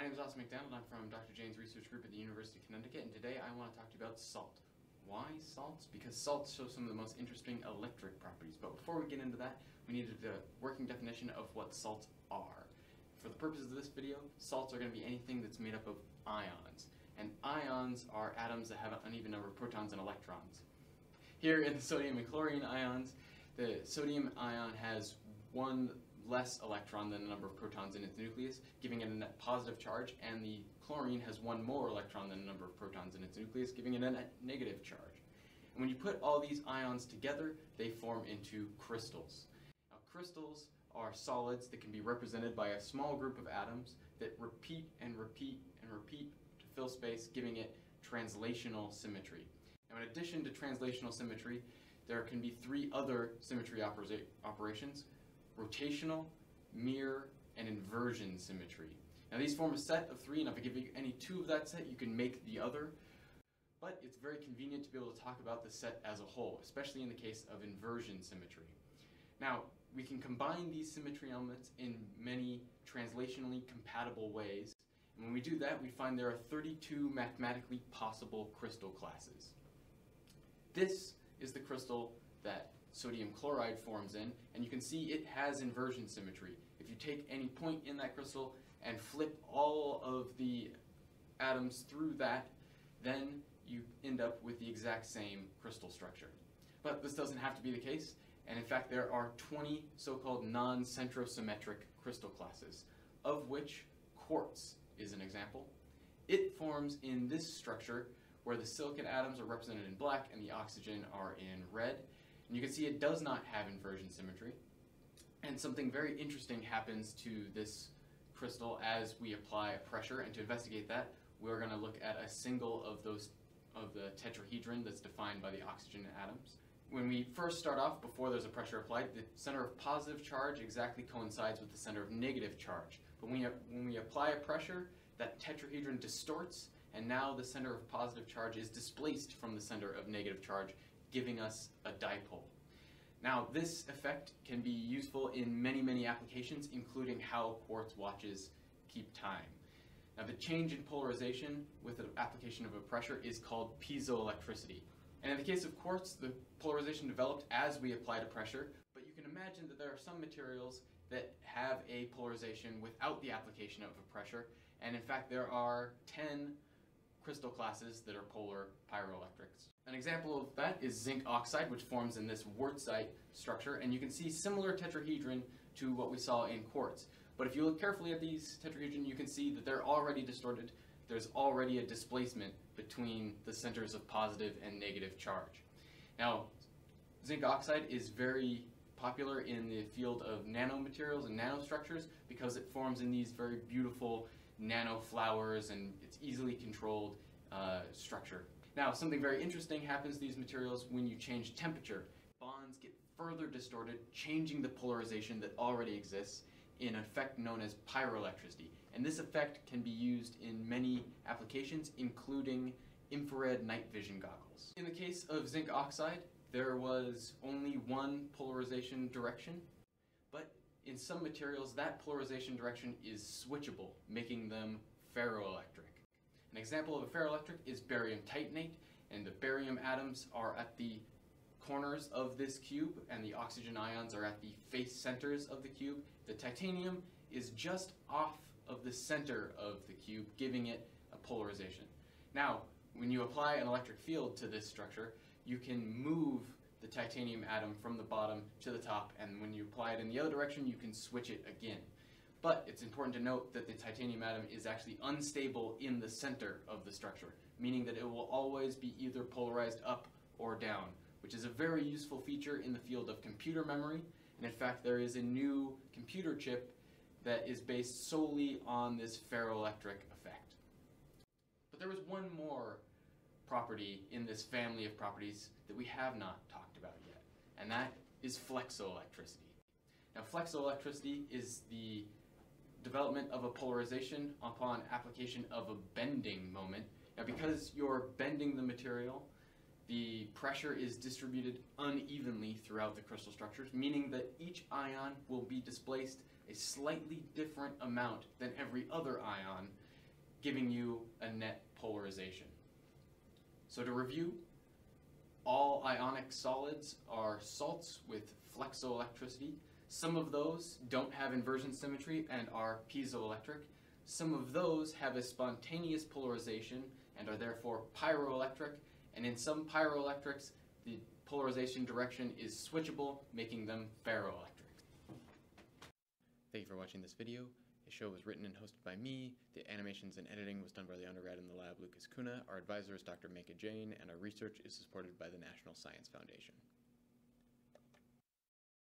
name is Austin McDonald. I'm from Dr. Jane's research group at the University of Connecticut, and today I want to talk to you about salt. Why salts? Because salts show some of the most interesting electric properties. But before we get into that, we need a working definition of what salts are. For the purposes of this video, salts are going to be anything that's made up of ions. And ions are atoms that have an uneven number of protons and electrons. Here in the sodium and chlorine ions, the sodium ion has one less electron than the number of protons in its nucleus, giving it a net positive charge, and the chlorine has one more electron than the number of protons in its nucleus, giving it a net negative charge. And when you put all these ions together, they form into crystals. Now, crystals are solids that can be represented by a small group of atoms that repeat and repeat and repeat to fill space, giving it translational symmetry. Now, in addition to translational symmetry, there can be three other symmetry operations: rotational, mirror, and inversion symmetry. Now these form a set of three, and if I give you any two of that set, you can make the other. But it's very convenient to be able to talk about the set as a whole, especially in the case of inversion symmetry. Now, we can combine these symmetry elements in many translationally compatible ways. And when we do that, we find there are 32 mathematically possible crystal classes. This is the crystal that sodium chloride forms in, and you can see it has inversion symmetry. If you take any point in that crystal and flip all of the atoms through that, then you end up with the exact same crystal structure. But this doesn't have to be the case, and in fact there are 20 so-called non-centrosymmetric crystal classes, of which quartz is an example. It forms in this structure where the silicon atoms are represented in black and the oxygen are in red. And you can see it does not have inversion symmetry. And something very interesting happens to this crystal as we apply a pressure. And to investigate that, we're going to look at a single of the tetrahedron that's defined by the oxygen atoms. When we first start off, before there's a pressure applied, the center of positive charge exactly coincides with the center of negative charge. But when we apply a pressure, that tetrahedron distorts, and now the center of positive charge is displaced from the center of negative charge, giving us a dipole. Now, this effect can be useful in many, many applications, including how quartz watches keep time. Now, the change in polarization with the application of a pressure is called piezoelectricity. And in the case of quartz, the polarization developed as we applied a pressure, but you can imagine that there are some materials that have a polarization without the application of a pressure, and in fact there are 10 crystal classes that are polar pyroelectrics. An example of that is zinc oxide, which forms in this quartzite structure, and you can see similar tetrahedron to what we saw in quartz. But if you look carefully at these tetrahedron, you can see that they're already distorted. There's already a displacement between the centers of positive and negative charge. Now, zinc oxide is very popular in the field of nanomaterials and nanostructures because it forms in these very beautiful nanoflowers, and it's easily controlled structure. Now, something very interesting happens to these materials when you change temperature. Bonds get further distorted, changing the polarization that already exists in an effect known as pyroelectricity. And this effect can be used in many applications, including infrared night vision goggles. In the case of zinc oxide, there was only one polarization direction, but in some materials that polarization direction is switchable, making them ferroelectric. An example of a ferroelectric is barium titanate, and the barium atoms are at the corners of this cube and the oxygen ions are at the face centers of the cube. The titanium is just off of the center of the cube, giving it a polarization. Now, when you apply an electric field to this structure, you can move the titanium atom from the bottom to the top, and when you apply it in the other direction, you can switch it again. But it's important to note that the titanium atom is actually unstable in the center of the structure, meaning that it will always be either polarized up or down, which is a very useful feature in the field of computer memory. And in fact, there is a new computer chip that is based solely on this ferroelectric effect. But there was one more property in this family of properties that we have not talked about yet, and that is flexoelectricity. Now, flexoelectricity is the development of a polarization upon application of a bending moment. Now, because you're bending the material, the pressure is distributed unevenly throughout the crystal structures, meaning that each ion will be displaced a slightly different amount than every other ion, giving you a net polarization. So to review, all ionic solids are salts with flexoelectricity. Some of those don't have inversion symmetry and are piezoelectric. Some of those have a spontaneous polarization and are therefore pyroelectric. And in some pyroelectrics, the polarization direction is switchable, making them ferroelectric. Thank you for watching this video. The show was written and hosted by me. The animations and editing was done by the undergrad in the lab, Lucas Kuna. Our advisor is Dr. Meka Jain, and our research is supported by the National Science Foundation.